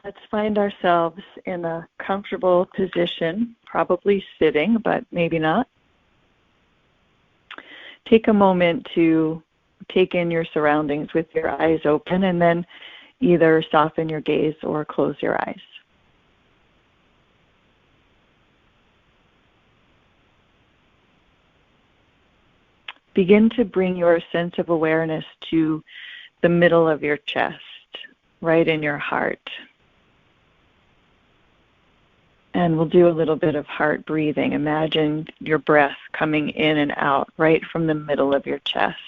Let's find ourselves in a comfortable position, probably sitting, but maybe not. Take a moment to take in your surroundings with your eyes open, and then either soften your gaze or close your eyes. Begin to bring your sense of awareness to the middle of your chest, right in your heart. And we'll do a little bit of heart breathing. Imagine your breath coming in and out right from the middle of your chest.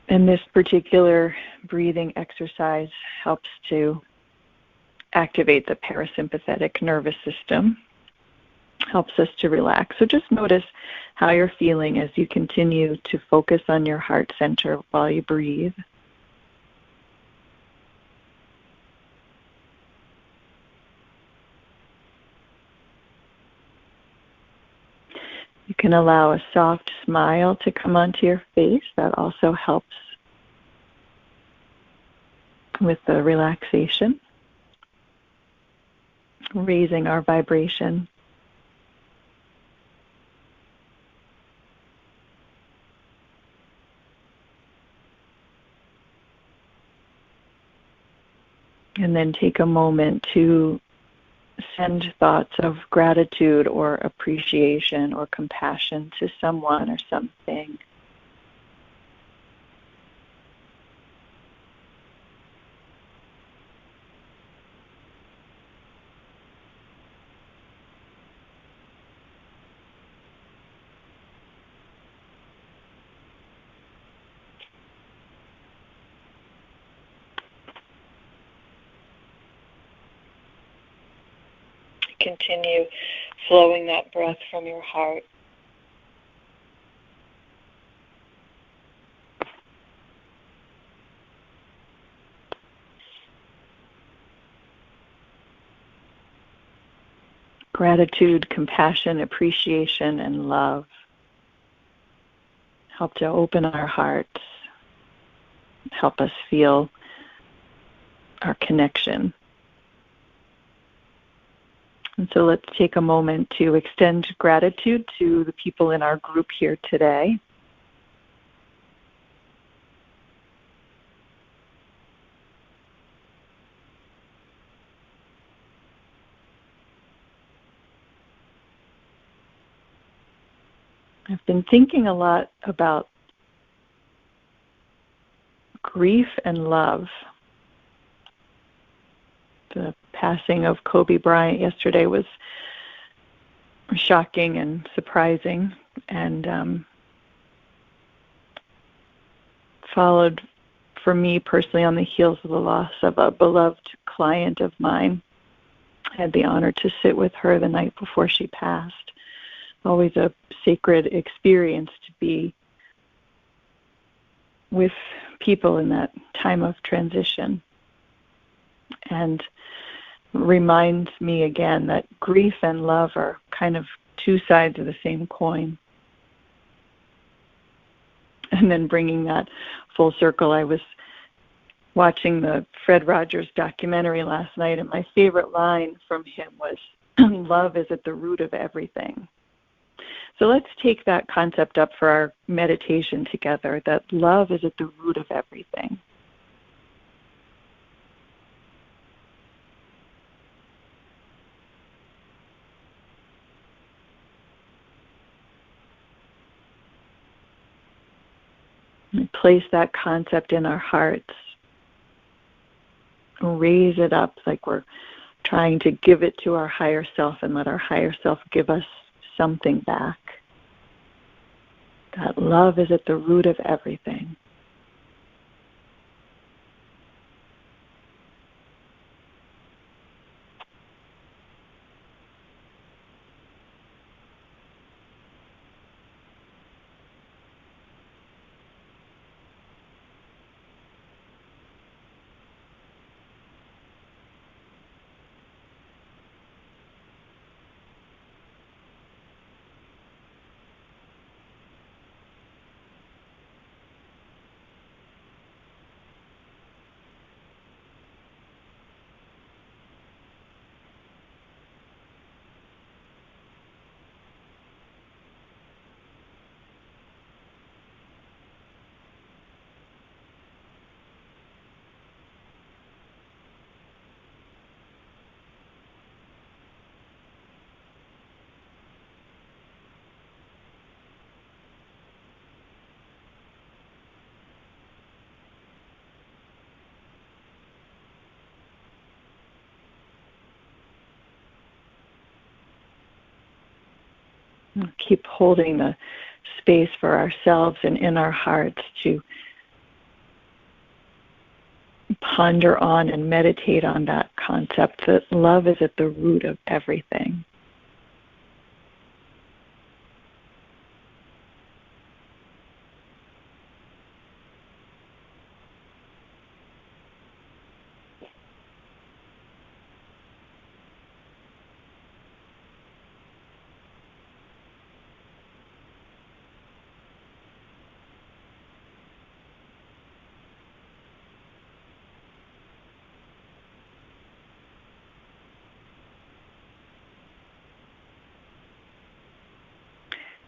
And this particular breathing exercise helps to activate the parasympathetic nervous system, helps us to relax. So just notice how you're feeling as you continue to focus on your heart center while you breathe. You can allow a soft smile to come onto your face. That also helps with the relaxation, raising our vibration. And then take a moment to send thoughts of gratitude or appreciation or compassion to someone or something. Continue flowing that breath from your heart. Gratitude, compassion, appreciation, and love help to open our hearts, help us feel our connection. And so let's take a moment to extend gratitude to the people in our group here today. I've been thinking a lot about grief and love. The passing of Kobe Bryant yesterday was shocking and surprising, and followed for me personally on the heels of the loss of a beloved client of mine. I had the honor to sit with her the night before she passed. Always a sacred experience to be with people in that time of transition. And reminds me again that grief and love are kind of two sides of the same coin. And then bringing that full circle, I was watching the Fred Rogers documentary last night, and my favorite line from him was, "Love is at the root of everything." So let's take that concept up for our meditation together, that love is at the root of everything. And place that concept in our hearts. Raise it up like we're trying to give it to our higher self and let our higher self give us something back. That love is at the root of everything. Keep holding the space for ourselves and in our hearts to ponder on and meditate on that concept that love is at the root of everything.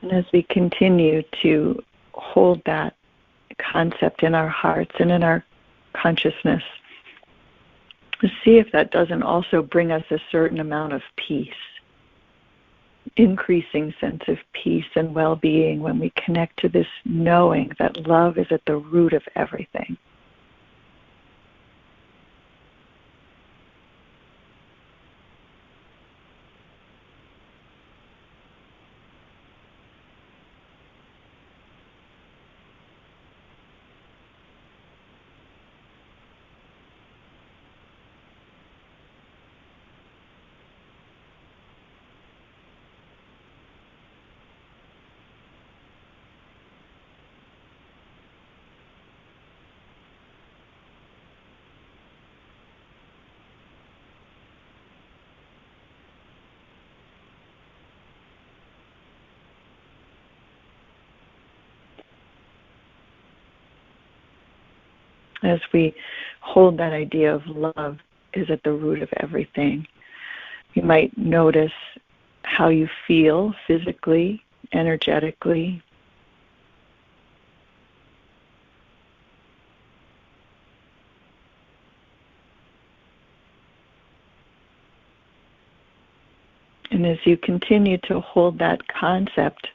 And as we continue to hold that concept in our hearts and in our consciousness, see if that doesn't also bring us a certain amount of peace, increasing sense of peace and well-being when we connect to this knowing that love is at the root of everything. As we hold that idea of love is at the root of everything, you might notice how you feel physically, energetically. And as you continue to hold that concept,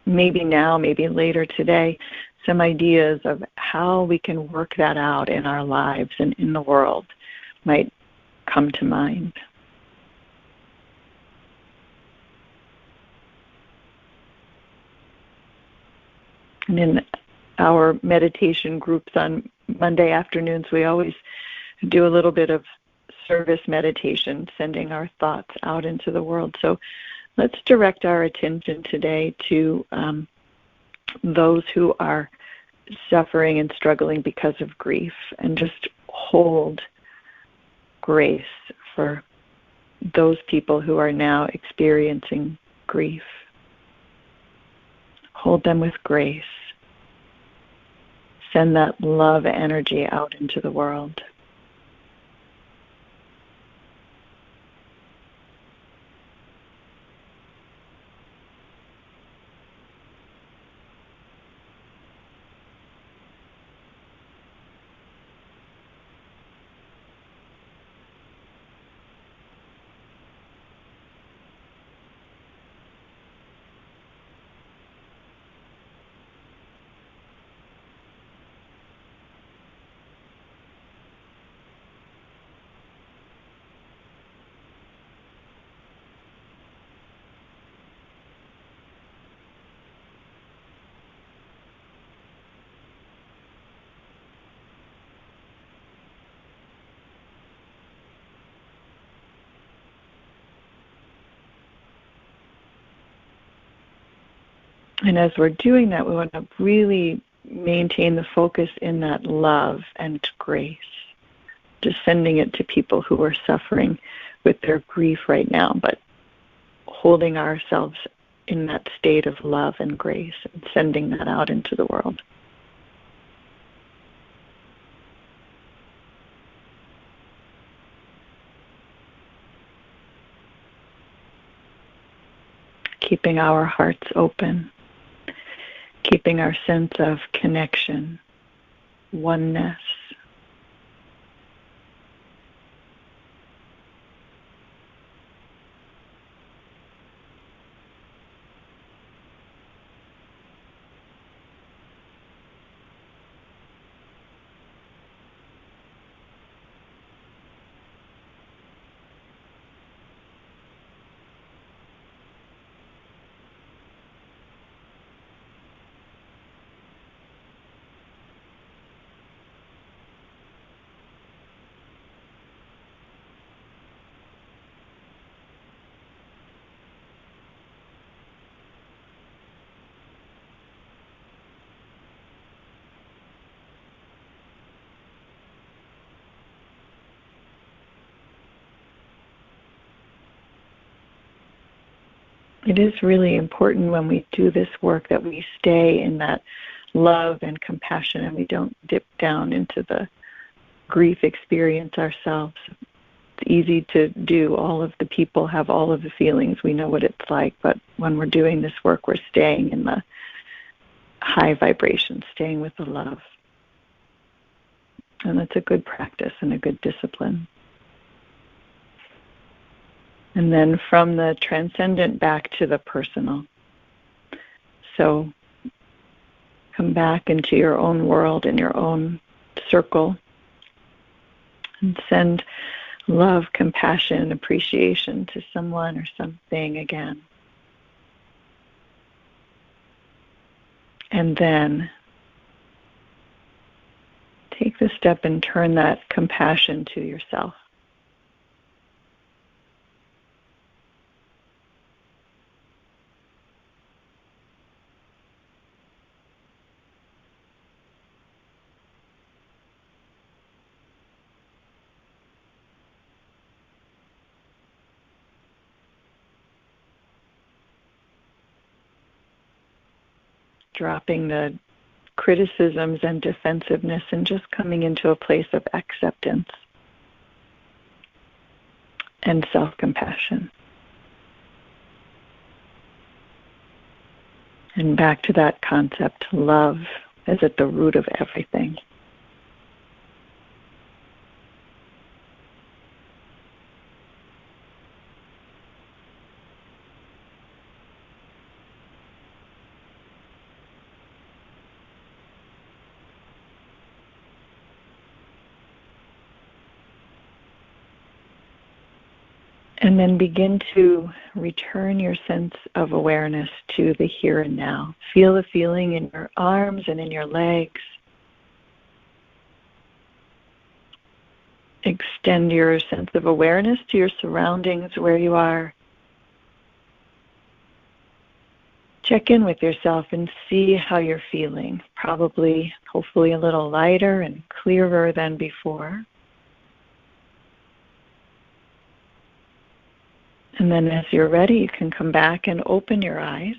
maybe now, maybe later today, some ideas of how we can work that out in our lives and in the world might come to mind. And in our meditation groups on Monday afternoons, we always do a little bit of service meditation, sending our thoughts out into the world. So let's direct our attention today to those who are suffering and struggling because of grief, and just hold grace for those people who are now experiencing grief. Hold them with grace. Send that love energy out into the world. And as we're doing that, we want to really maintain the focus in that love and grace, just sending it to people who are suffering with their grief right now, but holding ourselves in that state of love and grace and sending that out into the world. Keeping our hearts open, keeping our sense of connection, oneness. it is really important when we do this work that we stay in that love and compassion and we don't dip down into the grief experience ourselves. It's easy to do. All of the people have all of the feelings. We know what it's like. But when we're doing this work, we're staying in the high vibration, staying with the love. And that's a good practice and a good discipline. And then from the transcendent back to the personal. So come back into your own world and your own circle and send love, compassion, appreciation to someone or something again. And then take the step and turn that compassion to yourself. Dropping the criticisms and defensiveness and just coming into a place of acceptance and self-compassion. And back to that concept, love is at the root of everything. And then begin to return your sense of awareness to the here and now. Feel the feeling in your arms and in your legs. Extend your sense of awareness to your surroundings, where you are. Check in with yourself and see how you're feeling. Probably, hopefully, a little lighter and clearer than before. And then as you're ready, you can come back and open your eyes.